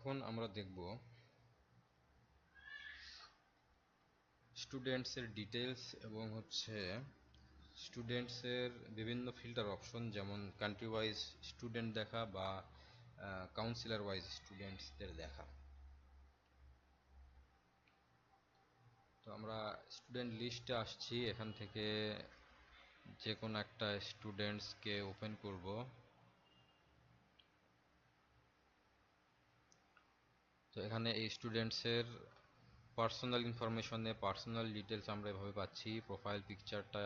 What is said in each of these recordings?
এখন আমরা দেখব স্টুডেন্টসের ডিটেলস এবং স্টুডেন্টসের বিভিন্ন ফিল্টার অপশন, যেমন কান্ট্রি ওয়াইজ স্টুডেন্ট দেখা বা কাউন্সিলর ওয়াইজ স্টুডেন্টসদের দেখা। তো আমরা স্টুডেন্ট লিস্টে আসছি, এখান থেকে যে কোনো একটা স্টুডেন্টসকে ওপেন করব। তো এখানে এই স্টুডেন্টসের পার্সোনাল ইনফরমেশনে পার্সোনাল ডিটেলস আমরা এভাবে পাচ্ছি। প্রোফাইল পিকচারটা,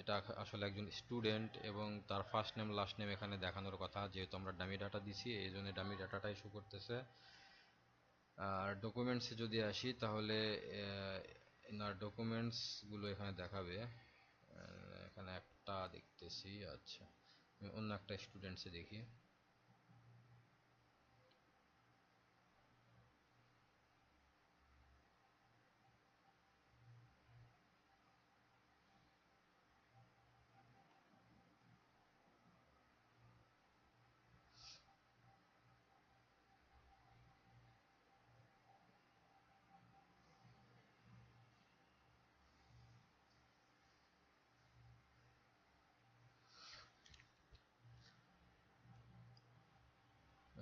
এটা আসলে একজন স্টুডেন্ট এবং তার ফার্স্ট নেম লাস্ট নেম এখানে দেখানোর কথা, যেহেতু আমরা ডামি ডাটা দিছি এই জন্য ডামি ডাটাটাই শো করতেছে। আর ডকুমেন্টসে যদি আসি তাহলে এনার ডকুমেন্টসগুলো এখানে দেখাবে। এখানে একটা দেখতেছি, আচ্ছা আমি অন্য একটা স্টুডেন্টসে দেখি।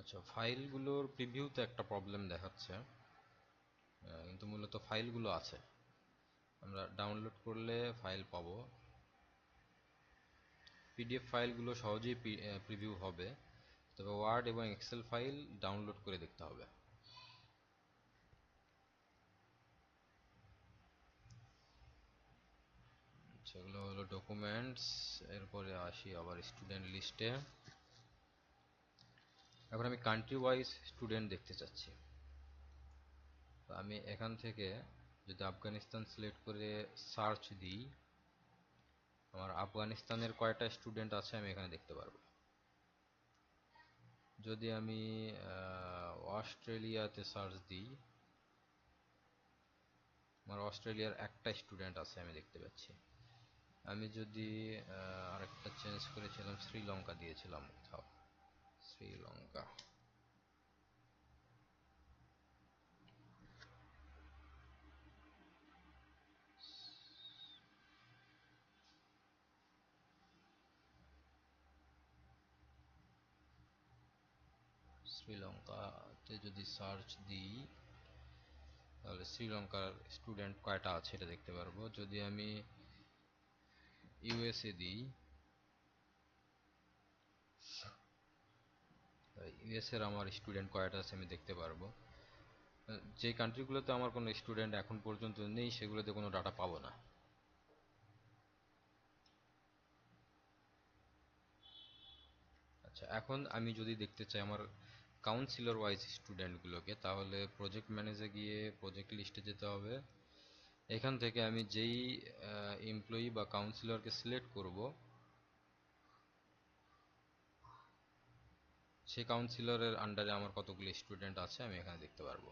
আচ্ছা, ফাইলগুলোর প্রিভিউতে একটা প্রবলেম দেখাচ্ছে, কিন্তু মূলত ফাইলগুলো আছে। আমরা ডাউনলোড করলে ফাইল পাবো। পিডিএফ ফাইলগুলো সহজেই প্রিভিউ হবে, তবে ওয়ার্ড এবং এক্সেল ফাইল ডাউনলোড করে দেখতে হবে। সেগুলো হলো ডকুমেন্টস। এরপরে আসি আবার স্টুডেন্ট লিস্টে। এখন আমি কান্ট্রি ওয়াইজ স্টুডেন্ট দেখতে চাচ্ছি। তো আমি এখান থেকে যদি আফগানিস্তান সিলেক্ট করে সার্চ দিই, আমার আফগানিস্তানের কয়টা স্টুডেন্ট আছে আমি এখানে দেখতে পারবো। যদি আমি অস্ট্রেলিয়াতে সার্চ দিই, আমার অস্ট্রেলিয়ার একটা স্টুডেন্ট আছে আমি দেখতে পাচ্ছি। আমি যদি আরেকটা চেঞ্জ করেছিলাম, শ্রীলঙ্কা দিয়েছিলাম কোথাও, শ্রীলঙ্কা। শ্রীলঙ্কাতে যদি সার্চ দিই তাহলে শ্রীলঙ্কার স্টুডেন্ট কয়টা আছে এটা দেখতে পারবো। যদি আমি ইউএসএ দিই, ইউএস এর আমার স্টুডেন্ট কয়টা আছে আমি দেখতে পারবো। যে কান্ট্রিগুলোতে আমার কোনো স্টুডেন্ট এখন পর্যন্ত নেই সেগুলোতে কোনো ডাটা পাবো না। আচ্ছা, এখন আমি যদি দেখতে চাই আমার কাউন্সিলর ওয়াইজ স্টুডেন্টগুলোকে, তাহলে প্রজেক্ট ম্যানেজে গিয়ে প্রজেক্ট লিস্টে যেতে হবে। এখান থেকে আমি যেই এমপ্লয়ি বা কাউন্সিলরকে সিলেক্ট করব, সেই কাউন্সিলরের আন্ডারে আমার কতগুলো স্টুডেন্ট আছে আমি এখানে দেখতে পারবো।